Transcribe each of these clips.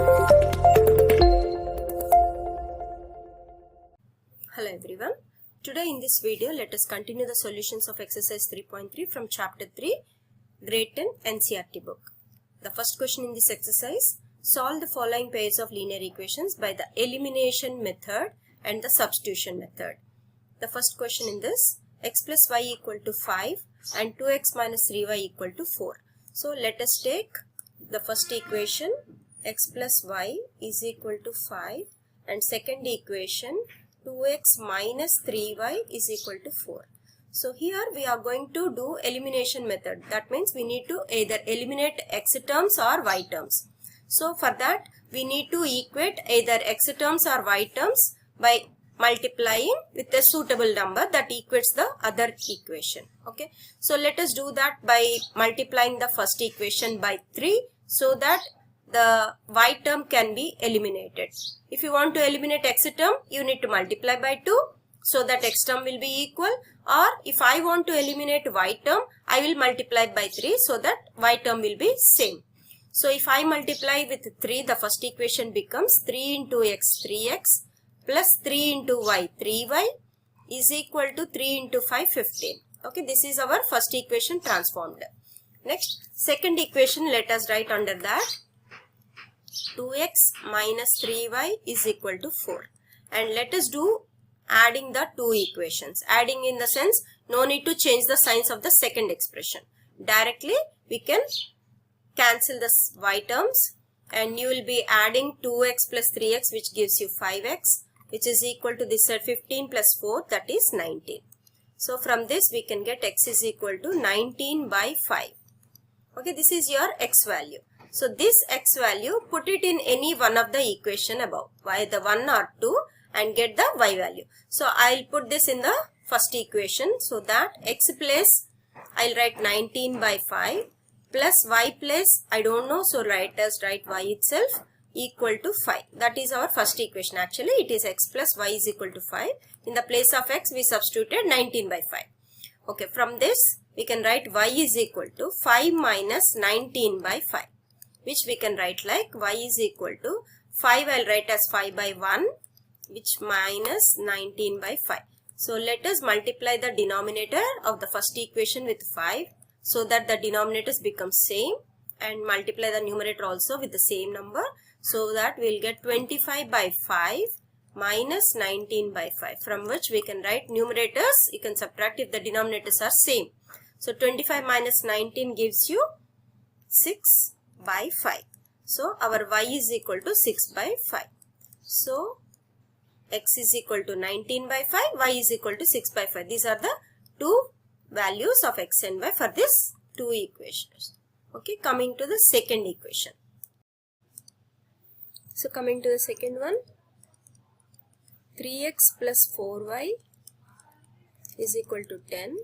Hello everyone. Today in this video, let us continue the solutions of exercise 3.3 from chapter 3, grade 10 NCERT book. The first question in this exercise, solve the following pairs of linear equations by the elimination method and the substitution method. The first question in this, x plus y equal to 5 and 2x minus 3y equal to 4. So let us take the first equation, x plus y is equal to 5, and second equation, 2x minus 3y is equal to 4. So here we are going to do elimination method. That means we need to either eliminate x terms or y terms. So for that we need to equate either x terms or y terms by multiplying with a suitable number that equates the other equation. Okay. So let us do that by multiplying the first equation by 3 so that the y term can be eliminated. If you want to eliminate x term, you need to multiply by 2 so that x term will be equal, or if I want to eliminate y term, I will multiply by 3 so that y term will be same. So if I multiply with 3, the first equation becomes 3 into x 3x plus 3 into y 3y is equal to 3 into 5 15. Okay, this is our first equation transformed. Next, second equation, let us write under that 2x minus 3y is equal to 4, and let us do adding the two equations. Adding in the sense, no need to change the signs of the second expression. Directly we can cancel the y terms and you will be adding 2x plus 3x, which gives you 5x, which is equal to this side 15 plus 4, that is 19. So from this we can get x is equal to 19 by 5. Okay, this is your x value. So this x value, put it in any one of the equation above, either 1 or 2, and get the y value. So I'll put this in the first equation, so that x place I'll write 19 by 5 plus y place I don't know, so write y itself equal to 5. That is our first equation. Actually it is x plus y is equal to 5. In the place of x we substituted 19 by 5. Okay, from this we can write y is equal to 5 minus 19 by 5. Which we can write like y is equal to 5, I'll write as 5 by 1, which minus 19 by 5. So let us multiply the denominator of the first equation with 5 so that the denominators become same, and multiply the numerator also with the same number, so that we'll get 25 by 5 minus 19 by 5, from which we can write numerators, you can subtract if the denominators are same. So 25 minus 19 gives you 6 by 5. So our y is equal to 6 by 5. So x is equal to 19 by 5, y is equal to 6 by 5. These are the two values of x and y for this two equations. Okay, coming to the second equation. So coming to the second one, 3x plus 4y is equal to 10.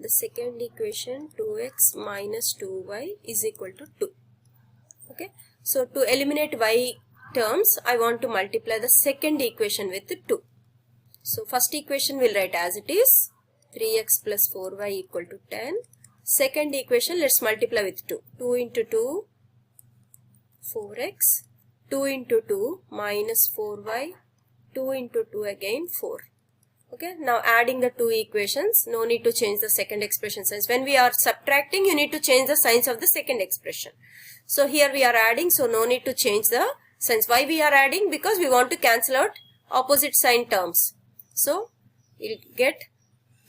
The second equation, 2x minus 2y is equal to 2. Okay, so to eliminate y terms, I want to multiply the second equation with 2. So first equation will write as it is, 3x plus 4y equal to 10. Second equation, let's multiply with 2. 2 into 2, 4x. 2 into 2 minus 4y. 2 into 2 again 4. Okay, now adding the two equations, no need to change the second expression signs. When we are subtracting, you need to change the signs of the second expression. So here we are adding, so no need to change the signs. Why we are adding? Because we want to cancel out opposite sign terms. So we'll get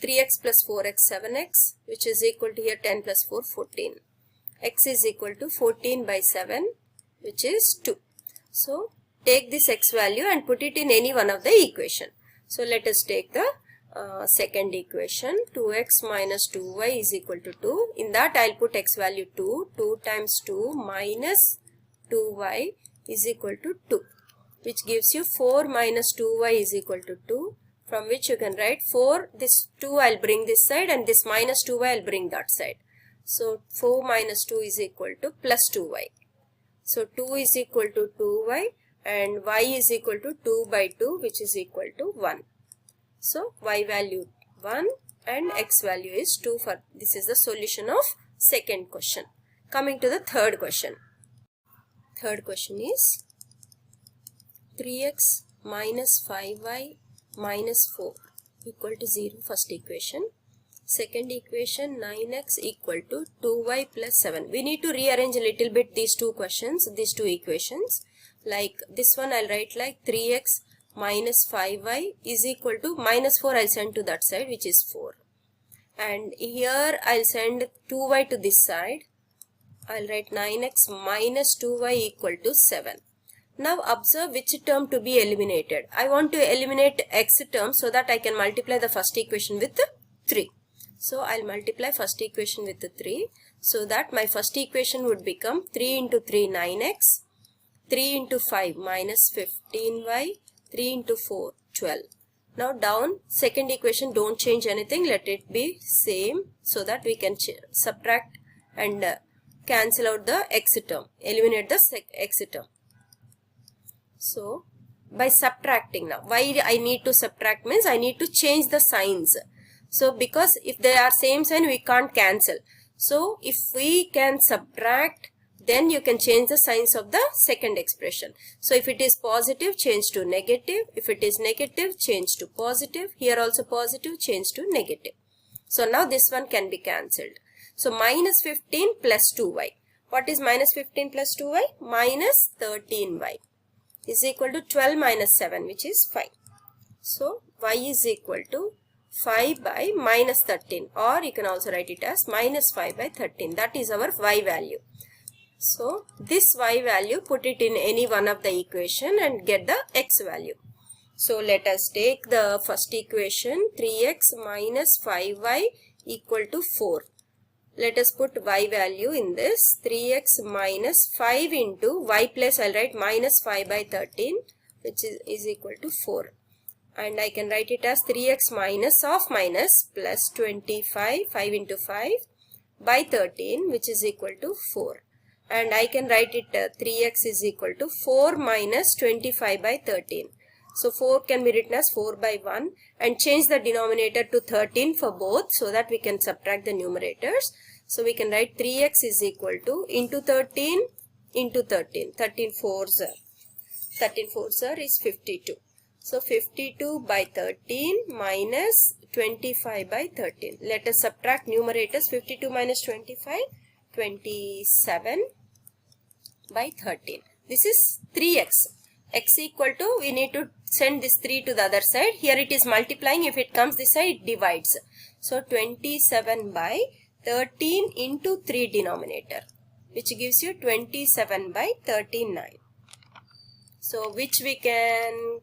3x plus 4x 7x, which is equal to here 10 plus 4 14. X is equal to 14 by 7, which is 2. So take this x value and put it in any one of the equation. So let us take the second equation, 2x minus 2y is equal to 2. In that I'll put x value 2. 2 times 2 minus 2y is equal to 2, which gives you 4 minus 2y is equal to 2, from which you can write 4, this 2 I'll bring this side, and this minus 2y I'll bring that side. So 4 minus 2 is equal to plus 2y. So 2 is equal to 2y and y is equal to 2 by 2, which is equal to 1. So y value 1 and x value is 2. For this is the solution of second question. Coming to the third question. Third question is 3x minus 5y minus 4 equal to 0, first equation. Second equation, 9x equal to 2y plus 7. We need to rearrange a little bit these two equations. Like this one I'll write like 3x minus 5y is equal to minus 4, I'll send to that side, which is 4. And here I'll send 2y to this side. I'll write 9x minus 2y equal to 7. Now observe which term to be eliminated. I want to eliminate x term so that I can multiply the first equation with 3. So I'll multiply first equation with 3. So that my first equation would become 3 into 3 9x, 3 into 5 minus 15y, 3 into 4 12. Now down second equation, don't change anything, let it be same so that we can subtract and cancel out the x term, eliminate the x term. So by subtracting, now why I need to subtract means I need to change the signs. So because if they are same sign we can't cancel. So if we can subtract, then you can change the signs of the second expression. So if it is positive, change to negative. If it is negative, change to positive. Here also positive, change to negative. So now this one can be cancelled. So minus 15 plus 2y. What is minus 15 plus 2y? Minus 13y is equal to 12 minus 7, which is 5. So y is equal to 5 by minus 13, or you can also write it as minus 5 by 13. That is our y value. So this y value, put it in any one of the equation and get the x value. So let us take the first equation, 3x minus 5y equal to 4. Let us put y value in this, 3x minus 5 into y plus, I'll write minus 5 by 13, which is equal to 4. And I can write it as 3x minus of minus plus 25, 5 into 5 by 13, which is equal to 4. And I can write it 3x is equal to 4 minus 25 by 13. So 4 can be written as 4 by 1 and change the denominator to 13 for both so that we can subtract the numerators. So we can write 3x is equal to into 13 into 13. 13 fours are is 52. So 52 by 13 minus 25 by 13. Let us subtract numerators. 52 minus 25, 27 by 13. This is 3x. X equal to, we need to send this 3 to the other side. Here it is multiplying. If it comes this side, it divides. So 27 by 13 into 3 denominator, which gives you 27 by 39. So which we can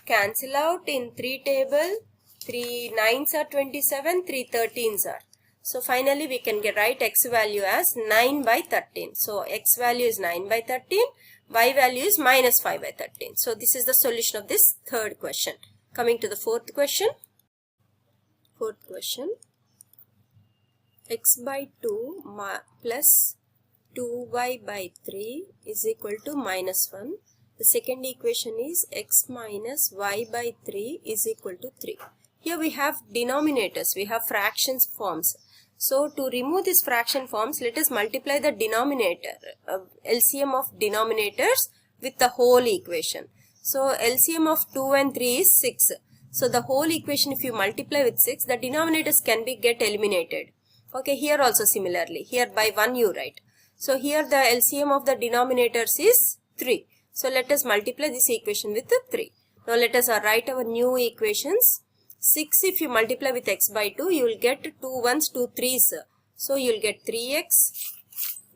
cancel out in 3 table. 3 9s are 27, 3 13s are. So finally we can write x value as 9 by 13. So x value is 9 by 13, y value is minus 5 by 13. So this is the solution of this third question. Coming to the fourth question. X by 2 plus 2y by 3 is equal to minus 1. The second equation is x minus y by 3 is equal to 3. Here we have denominators, we have fractions forms. So to remove these fraction forms, let us multiply the denominator, LCM of denominators with the whole equation. So LCM of 2 and 3 is 6. So the whole equation, if you multiply with 6, the denominators can be get eliminated. Okay, here also similarly, here by 1 you write. So here the LCM of the denominators is 3. So let us multiply this equation with 3. Now let us write our new equations. 6 if you multiply with x by 2, you will get 2 1s, 2 3s. So you will get 3x.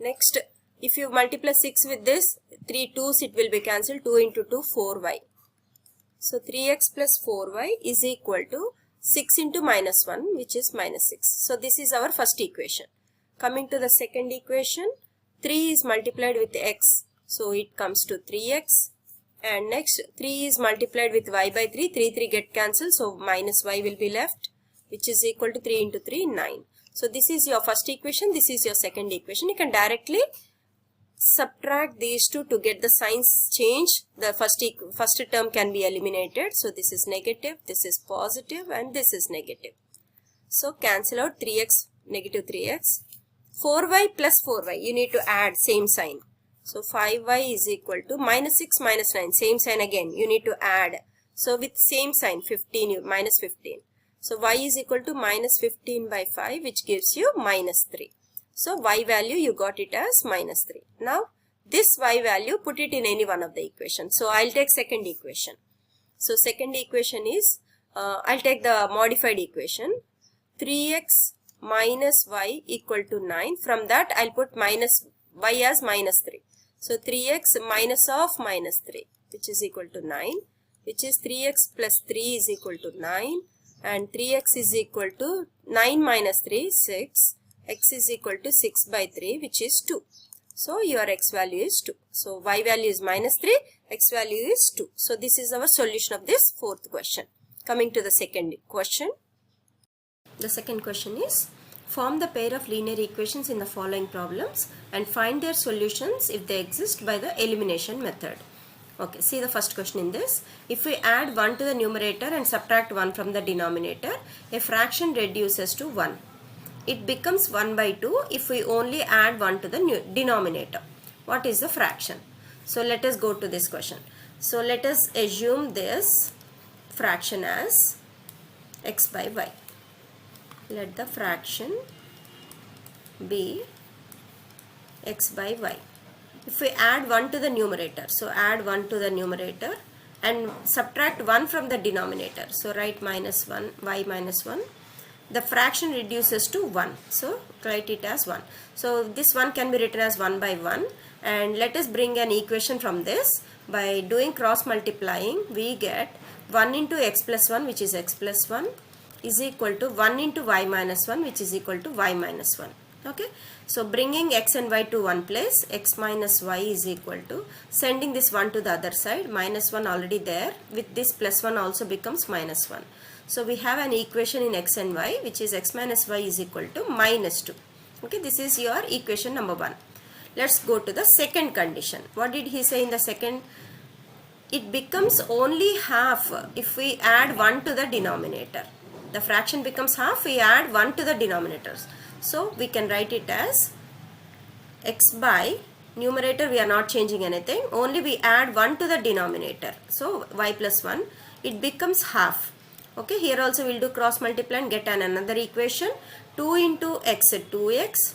Next, if you multiply 6 with this, 3 2s, it will be cancelled. 2 into 2, 4y. So 3x plus 4y is equal to 6 into minus 1, which is minus 6. So this is our first equation. Coming to the second equation, 3 is multiplied with x. So it comes to 3x. And next 3 is multiplied with y by 3. 3 get cancelled. So minus y will be left, which is equal to 3 into 3, 9. So this is your first equation. This is your second equation. You can directly subtract these two to get the signs change. The first term can be eliminated. So this is negative, this is positive, and this is negative. So cancel out 3x, negative 3x. 4y plus 4y. You need to add same sign. So 5y is equal to minus 6 minus 9. Same sign again. You need to add. So with same sign 15 minus 15. So y is equal to minus 15 by 5 which gives you minus 3. So y value you got it as minus 3. Now this y value put it in any one of the equations. So I'll take second equation. So second equation is I'll take the modified equation. 3x minus y equal to 9. From that I'll put minus y as minus 3. So 3x minus of minus 3 which is equal to 9, which is 3x plus 3 is equal to 9, and 3x is equal to 9 minus 3 6, x is equal to 6 by 3 which is 2. So your x value is 2. So y value is minus 3, x value is 2. So this is our solution of this fourth question. Coming to the second question. The second question is, form the pair of linear equations in the following problems and find their solutions if they exist by the elimination method. Okay, see the first question in this. If we add 1 to the numerator and subtract 1 from the denominator, a fraction reduces to 1. It becomes 1 by 2 if we only add 1 to the denominator. What is the fraction? So let us go to this question. So let us assume this fraction as x by y. Let the fraction be x by y. If we add 1 to the numerator, so add 1 to the numerator and subtract 1 from the denominator. So write minus 1, y minus 1. The fraction reduces to 1. So write it as 1. So this 1 can be written as 1 by 1. And let us bring an equation from this. By doing cross multiplying, we get 1 into x plus 1 which is x plus 1 is equal to 1 into y minus 1 which is equal to y minus 1. Okay. So bringing x and y to one place, x minus y is equal to, sending this 1 to the other side, minus 1 already there, with this plus 1 also becomes minus 1. So we have an equation in x and y which is x minus y is equal to minus 2. Okay, this is your equation number 1. Let's go to the second condition. What did he say in the second? It becomes only half if we add 1 to the denominator. The fraction becomes half, we add 1 to the denominators. So we can write it as x by numerator, we are not changing anything, only we add 1 to the denominator. So y plus 1, it becomes half. Okay, here also we will do cross multiply and get another equation. 2 into x, 2x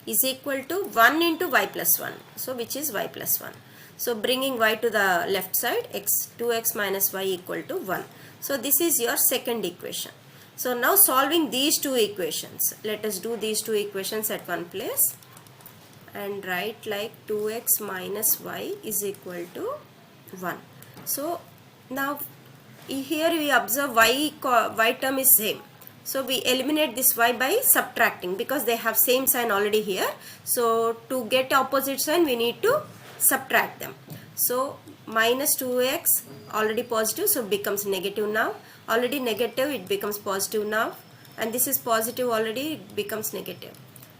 is equal to 1 into y plus 1. So which is y plus 1. So bringing y to the left side, 2x minus y equal to 1. So this is your second equation. So now solving these two equations. Let us do these two equations at one place and write like 2x minus y is equal to 1. So now here we observe y term is same. So we eliminate this y by subtracting because they have same sign already here. So to get opposite sign we need to subtract them. So minus 2x already positive, so becomes negative now. Already negative, it becomes positive now. And this is positive already, it becomes negative.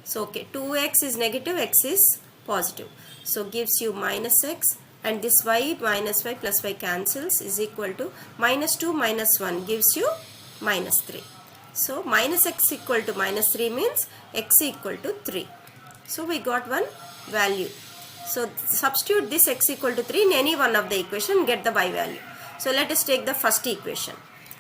So okay, 2x is negative, x is positive. So gives you minus x, and this y minus y plus y cancels is equal to minus 2 minus 1 gives you minus 3. So minus x equal to minus 3 means x equal to 3. So we got one value. So substitute this x equal to 3 in any one of the equation, get the y value. So let us take the first equation.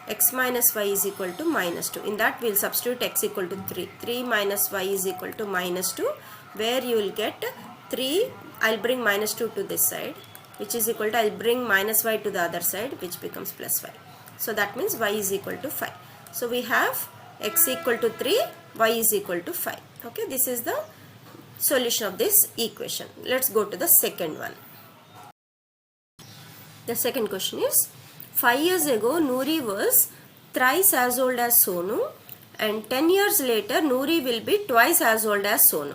X minus y is equal to minus 2. In that we will substitute x equal to 3. 3 minus y is equal to minus 2, where you will get 3. I will bring minus 2 to this side, which is equal to, I will bring minus y to the other side, which becomes plus y. So that means y is equal to 5. So we have x equal to 3, y is equal to 5. Okay, this is the solution of this equation. Let's go to the second one. The second question is, 5 years ago Noori was thrice as old as Sonu, and 10 years later Noori will be twice as old as Sonu.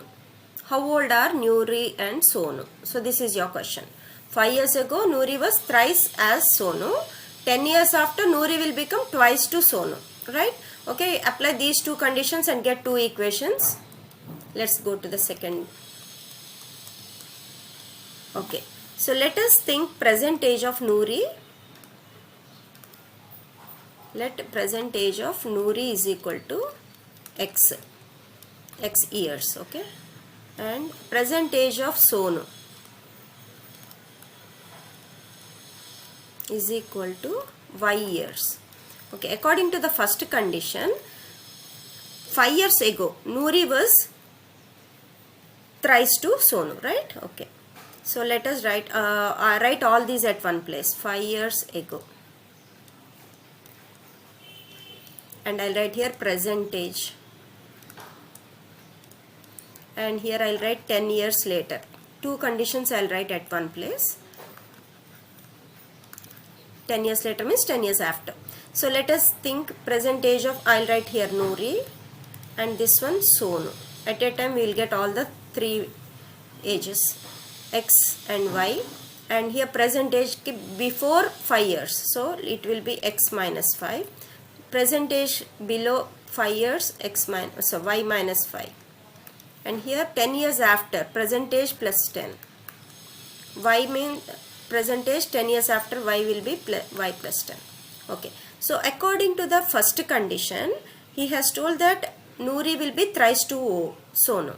How old are Noori and Sonu? So this is your question. 5 years ago Noori was thrice as Sonu. 10 years after Noori will become twice to Sonu. Right? Okay, apply these two conditions and get two equations. Let's go to the second. Okay, so let us think present age of Noori. Let present age of Noori is equal to x years. Okay, and present age of Sonu is equal to y years. Okay, according to the first condition, 5 years ago Noori was thrice to Sonu, right? Okay, so let us write all these at one place. 5 years ago, and I'll write here present age, and here I'll write 10 years later. Two conditions I'll write at one place. 10 years later means 10 years after. So let us think present age of, I'll write here Noori, and this one Sonu. At a time we will get all the three ages, x and y, and here present age before 5 years, so it will be x minus 5. Present age below 5 years, y minus 5. And here 10 years after, present age plus 10. Y means present age, 10 years after y will be y plus 10. Okay, so according to the first condition, he has told that Noori will be thrice to Sonu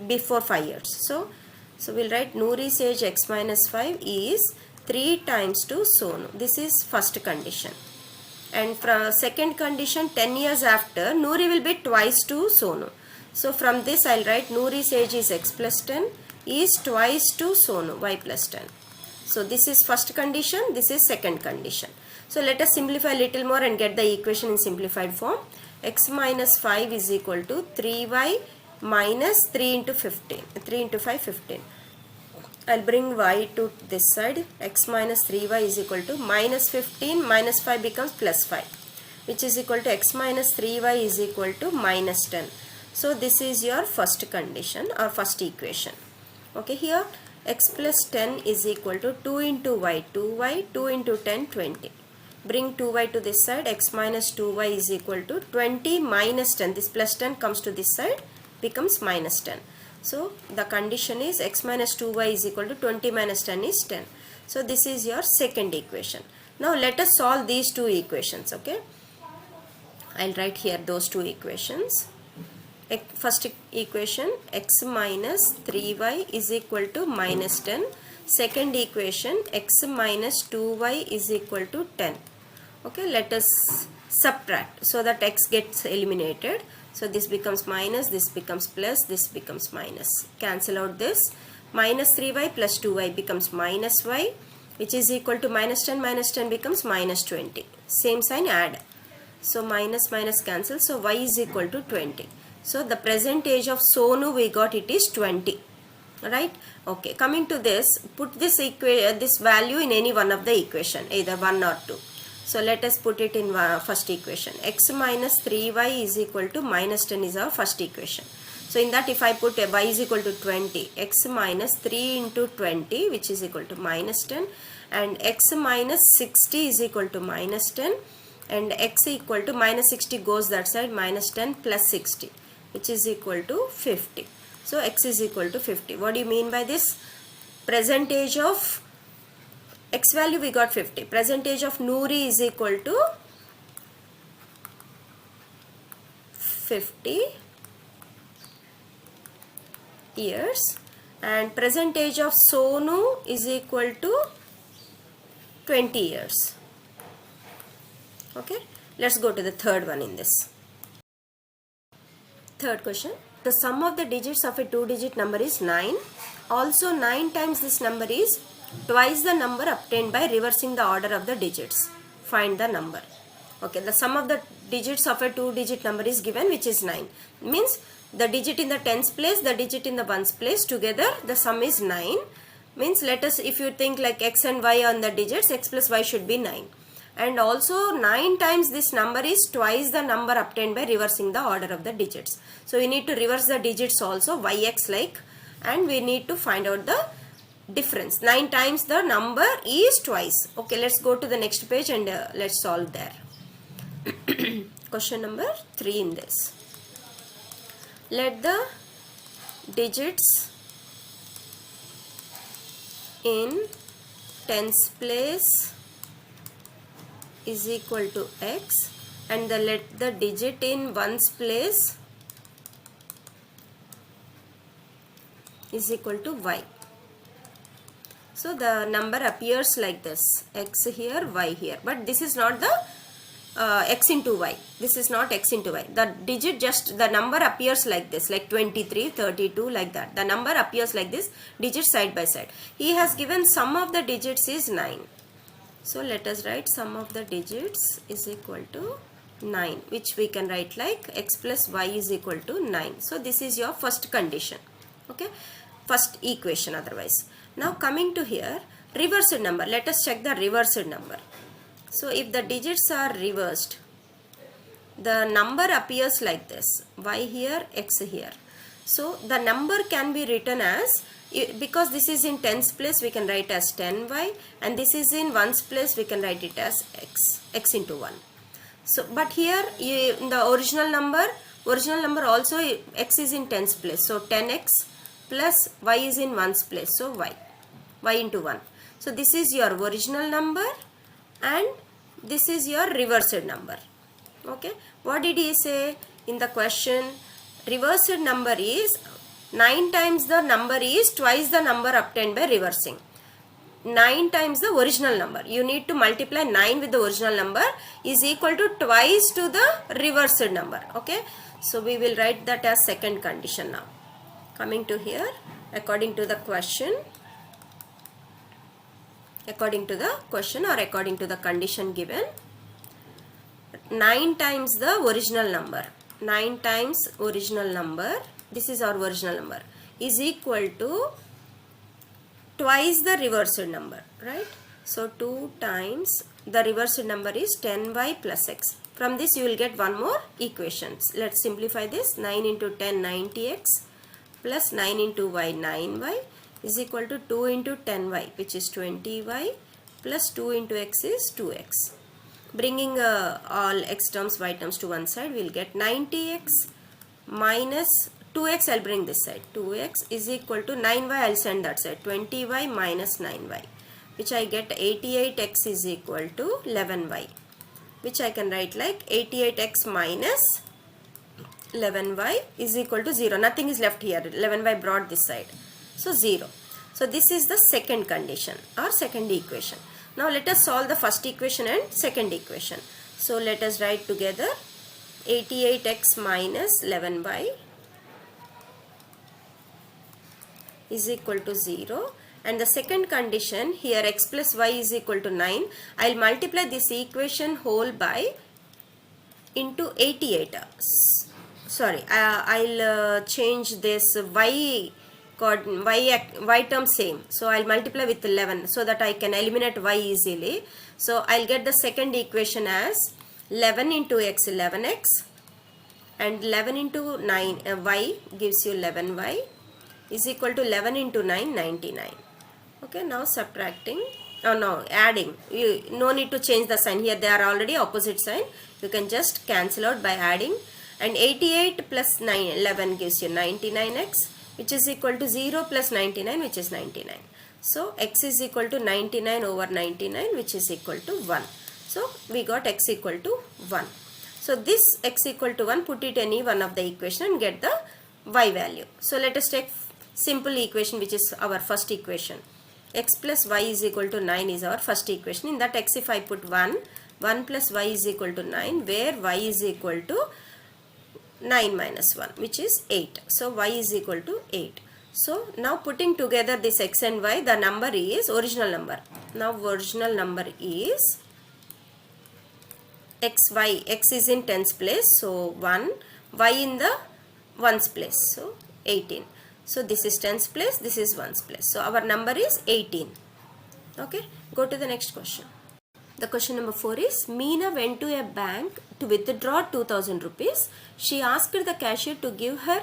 before 5 years. So we'll write Noori's age x minus 5 is 3 times to Sonu. This is first condition. And from second condition, 10 years after, Noori will be twice to Sonu. So from this I'll write Noori's age is x plus 10 is twice to Sonu, y plus 10. So this is first condition, this is second condition. So let us simplify a little more and get the equation in simplified form. X minus 5 is equal to 3y minus 3 into 15. 3 into 5, 15. I'll bring y to this side. X minus 3y is equal to minus 15 minus 5 becomes plus 5, which is equal to x minus 3y is equal to minus 10. So this is your first condition or first equation. Okay, here x plus 10 is equal to 2 into y, 2y, 2 into 10, 20. Bring 2y to this side, x minus 2y is equal to 20 minus 10. This plus 10 comes to this side, becomes minus 10. So the condition is x minus 2y is equal to 20 minus 10 is 10. So this is your second equation. Now let us solve these two equations. Okay, I'll write here those two equations. First equation, x minus 3y is equal to minus 10. Second equation, x minus 2y is equal to 10. Okay, let us subtract so that x gets eliminated. So this becomes minus, this becomes plus, this becomes minus. Cancel out this. Minus 3y plus 2y becomes minus y, which is equal to minus 10 becomes minus 20. Same sign, add. So minus minus cancel. So y is equal to 20. So the present age of Sonu we got it is 20. Right? Okay, coming to this, put this value in any one of the equation, either 1 or 2. So let us put it in first equation. X minus 3y is equal to minus 10 is our first equation. So in that if I put y is equal to 20, x minus 3 into 20 which is equal to minus 10, and x minus 60 is equal to minus 10, and x equal to minus 60 goes that side, minus 10 plus 60 which is equal to 50. So x is equal to 50. What do you mean by this? Present age of x value we got 50. Present age of Noori is equal to 50 years, and present age of Sonu is equal to 20 years. Okay, let's go to the third one in this. Third question. The sum of the digits of a 2-digit number is 9. Also 9 times this number is twice the number obtained by reversing the order of the digits. Find the number. Okay, the sum of the digits of a 2-digit number is given, which is 9. Means the digit in the tens place, the digit in the ones place, together the sum is 9. Means let us, if you think like x and y on the digits, x plus y should be 9. And also 9 times this number is twice the number obtained by reversing the order of the digits. So we need to reverse the digits also, yx like, and we need to find out the difference. 9 times the number is twice. Okay, let's go to the next page and let's solve there. Question number 3 in this. Let the digits in tens place is equal to x, and let the digit in ones place is equal to y. So the number appears like this, x here, y here, but this is not the x into y. This is not x into y. The digit just, the number appears like this, like 23, 32, like that. The number appears like this, digits side by side. He has given sum of the digits is 9. So let us write sum of the digits is equal to 9, which we can write like x plus y is equal to 9. So this is your first condition. Okay, first equation otherwise. Now coming to here, reversed number. Let us check the reversed number. So if the digits are reversed, the number appears like this, y here, x here. So the number can be written as, because this is in tens place, we can write as 10y, and this is in ones place, we can write it as x into 1. So but here in the original number also x is in tens place, so 10x plus y is in ones place, so y into 1. So this is your original number and this is your reversed number. Okay, what did he say in the question? Reversed number is 9 times the number is twice the number obtained by reversing. 9 times the original number. You need to multiply 9 with the original number is equal to twice to the reversed number. Okay, so we will write that as second condition now. Coming to here, according to the question or according to the condition given, 9 times the original number, 9 times original number, this is our original number, is equal to twice the reversed number, right? So 2 times the reversed number is 10y plus x. From this you will get one more equations. Let's simplify this. 9 into 10, 90x plus 9 into y, 9y is equal to 2 into 10y, which is 20y, plus 2 into x is 2x. Bringing all x terms, y terms to one side, we will get 90x minus 2x, I will bring this side, 2x is equal to 9y, I will send that side, 20y minus 9y, which I get 88x is equal to 11y, which I can write like 88x minus 11y is equal to 0. Nothing is left here, 11y brought this side, so 0. So this is the second condition or second equation. Now let us solve the first equation and second equation. So let us write together 88x minus 11y is equal to 0, and the second condition here, x plus y is equal to 9. I will multiply this equation whole by into 88. Sorry, I will change this y term same. So I will multiply with 11 so that I can eliminate y easily. So I will get the second equation as 11 into x, 11x, and 11 into 9 y gives you 11y is equal to 11 into 9, 99. Okay, now subtracting, adding. No need to change the sign here, they are already opposite sign. You can just cancel out by adding, and 88 plus 11 gives you 99x, which is equal to 0 plus 99, which is 99. So x is equal to 99 over 99, which is equal to 1. So we got x equal to 1. So this x equal to 1, put it any one of the equation and get the y value. So let us take simple equation, which is our first equation. X plus y is equal to 9 is our first equation. In that x, if I put 1 plus y is equal to 9, where y is equal to 9 minus 1, which is 8. So y is equal to 8. So now putting together this x and y, the number is original number. Now original number is xy. X is in tens place, so 1. Y in the ones place, so 18. So this is tens place, this is ones place. So our number is 18. Okay, go to the next question. The question number 4 is, Meena went to a bank to withdraw 2000 rupees. She asked the cashier to give her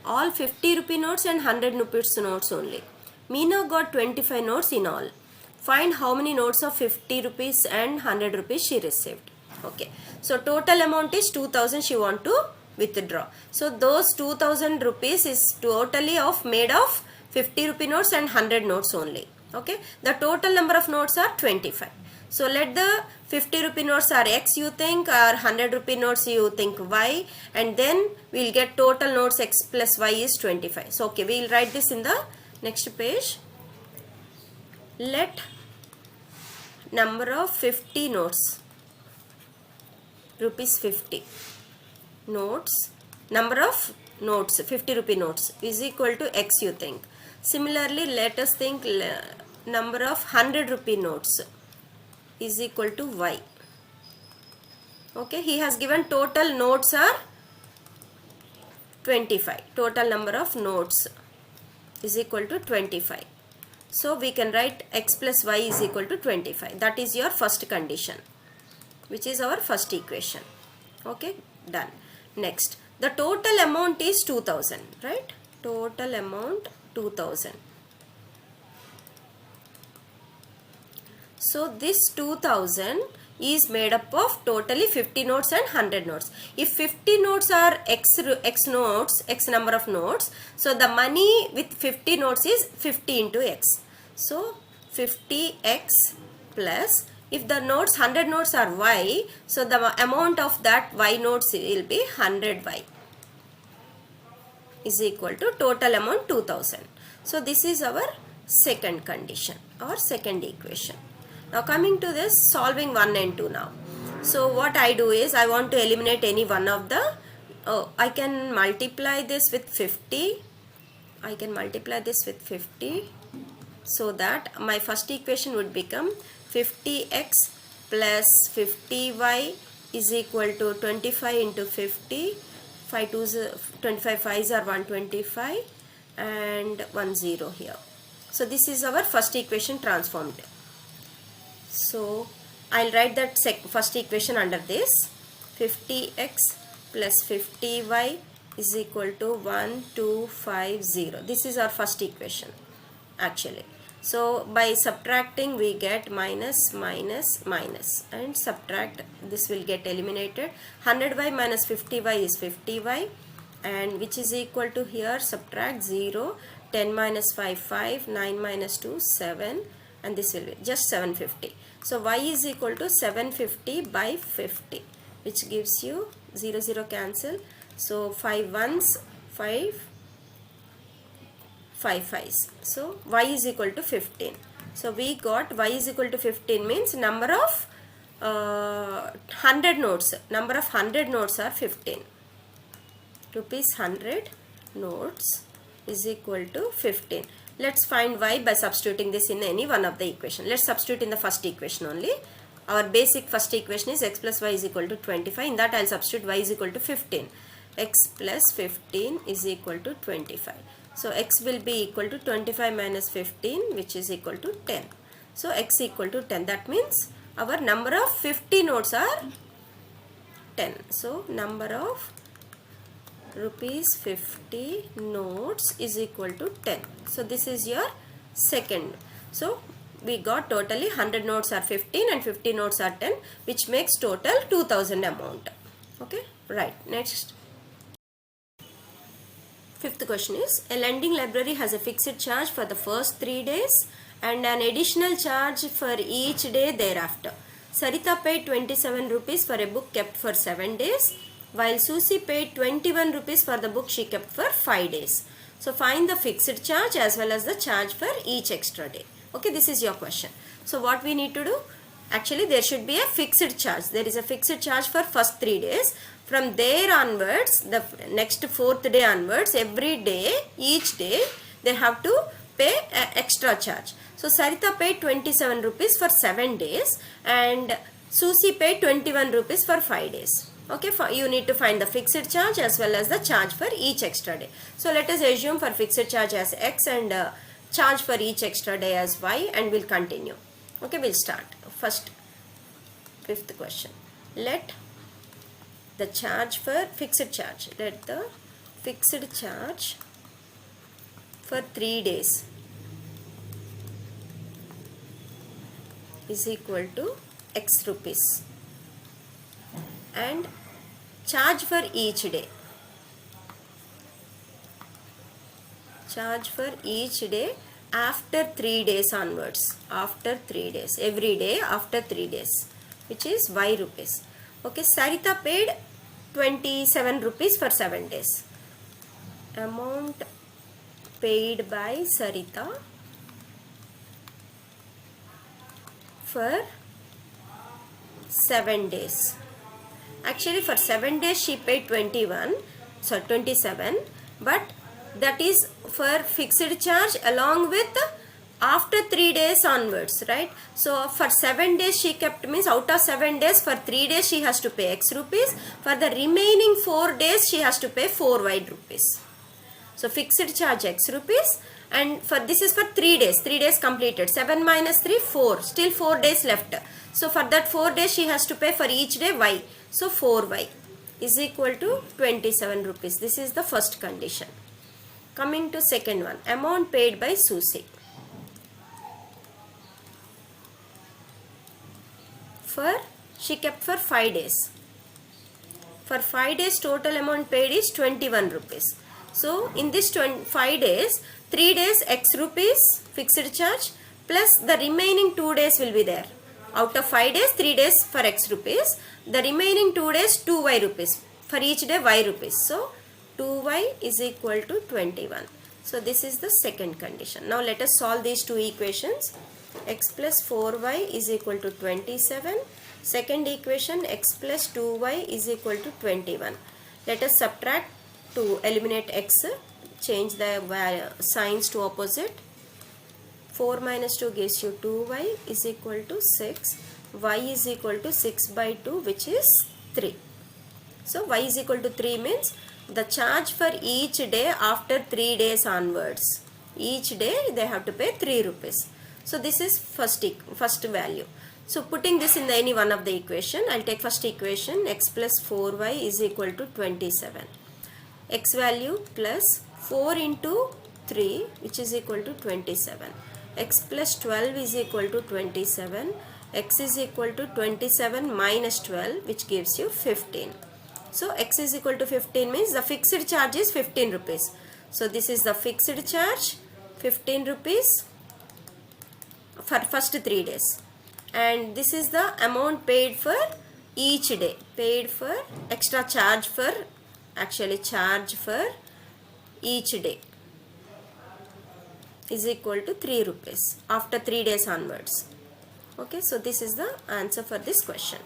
all 50 rupee notes and 100 rupees notes only. Meena got 25 notes in all. Find how many notes of 50 rupees and 100 rupees she received. Okay, so total amount is 2000 she want to withdraw. So those 2000 rupees is totally made of 50 rupee notes and 100 notes only. Okay, the total number of notes are 25. So let the 50 rupee notes are X you think, or 100 rupee notes you think Y, and then we'll get total notes X plus Y is 25. So okay, we'll write this in the next page. Let number of 50 notes, rupees 50 notes, number of notes 50 rupee notes is equal to X you think. Similarly, let us think number of 100 rupee notes is equal to Y. Okay, he has given total notes are 25. Total number of notes is equal to 25. So we can write X plus Y is equal to 25. That is your first condition, which is our first equation. Okay, done. Next, the total amount is 2000, right? Total amount 2000. So this 2000 is made up of totally 50 notes and 100 notes. If 50 notes are X notes, X number of notes, so the money with 50 notes is 50 into X. So 50X plus, if the notes 100 notes are Y, so the amount of that Y notes will be 100Y is equal to total amount 2000. So this is our second condition or second equation. Now coming to this, solving 1 and 2 now. So what I do is, I want to eliminate any one of the, I can multiply this with 50. I can multiply this with 50, so that my first equation would become 50x plus 50y is equal to 25 into 50. 5 2s, 25 5s are 125 and 1 0 here. So this is our first equation transformed. So I'll write that first equation under this. 50x plus 50y is equal to 1250. This is our first equation actually. So by subtracting we get minus minus minus, and subtract, this will get eliminated. 100y minus 50y is 50y, and which is equal to, here subtract 0, 10 minus 5 5, 9 minus 2 7, and this will be just 750. So y is equal to 750 by 50, which gives you 0 0 cancel. So 5 1s 5, 5 5s. So y is equal to 15. So we got y is equal to 15 means number of 100 notes. Number of 100 notes are 15. Rupees 100 notes is equal to 15. Let's find y by substituting this in any one of the equation. Let's substitute in the first equation only. Our basic first equation is x plus y is equal to 25. In that I'll substitute y is equal to 15. X plus 15 is equal to 25. So x will be equal to 25 minus 15, which is equal to 10. So x equal to 10. That means our number of 50 notes are 10. So number of rupees 50 notes is equal to 10. So this is your second. So we got totally 100 notes are 15 and 50 notes are 10, which makes total 2000 amount. Okay, right. Next. Fifth question is, a lending library has a fixed charge for the first 3 days and an additional charge for each day thereafter. Sarita paid 27 rupees for a book kept for 7 days, while Susie paid 21 rupees for the book she kept for 5 days. So find the fixed charge as well as the charge for each extra day. Okay, this is your question. So what we need to do? Actually, there should be a fixed charge. There is a fixed charge for first 3 days. From there onwards, the next 4th day onwards, every day, each day, they have to pay an extra charge. So Sarita paid 27 rupees for 7 days and Susie paid 21 rupees for 5 days. Okay, you need to find the fixed charge as well as the charge for each extra day. So let us assume for fixed charge as x and charge for each extra day as y, and we'll continue. Okay, we'll start. First, fifth question. Let the charge for fixed charge. Let the fixed charge for 3 days is equal to x rupees, and charge for each day. Charge for each day after 3 days onwards, after 3 days, every day after 3 days, which is y rupees. Okay, Sarita paid 27 rupees for 7 days. Amount paid by Sarita for 7 days. Actually for 7 days she paid 27, but that is for fixed charge along with after 3 days onwards, right? So for 7 days she kept, means out of 7 days, for 3 days she has to pay x rupees, for the remaining 4 days she has to pay 4y rupees. So fixed charge x rupees, and for this is for 3 days completed. 7 minus 3, 4, still 4 days left. So for that 4 days she has to pay for each day y. So 4y is equal to 27 rupees. This is the first condition. Coming to second one, amount paid by Susie. She kept for 5 days. For 5 days total amount paid is 21 rupees. So in this 5 days, 3 days x rupees fixed charge plus the remaining 2 days will be there. Out of 5 days, 3 days for x rupees, the remaining 2 days 2y rupees, for each day y rupees. So 2y is equal to 21. So this is the second condition. Now let us solve these two equations. X plus 4y is equal to 27. Second equation, x plus 2y is equal to 21. Let us subtract to eliminate x. Change the signs to opposite. 4 minus 2 gives you 2y is equal to 6. Y is equal to 6 by 2, which is 3. So y is equal to 3 means the charge for each day after 3 days onwards. Each day they have to pay 3 rupees. So this is first value. So putting this in any one of the equation, I'll take first equation, x plus 4y is equal to 27. X value plus 4 into 3, which is equal to 27. X plus 12 is equal to 27. X is equal to 27 minus 12, which gives you 15. So x is equal to 15 means the fixed charge is 15 rupees. So this is the fixed charge, 15 rupees for first 3 days. And this is the amount paid for each day. Paid for extra charge for, actually charge for each day is equal to 3 rupees after 3 days onwards. Okay, so this is the answer for this question.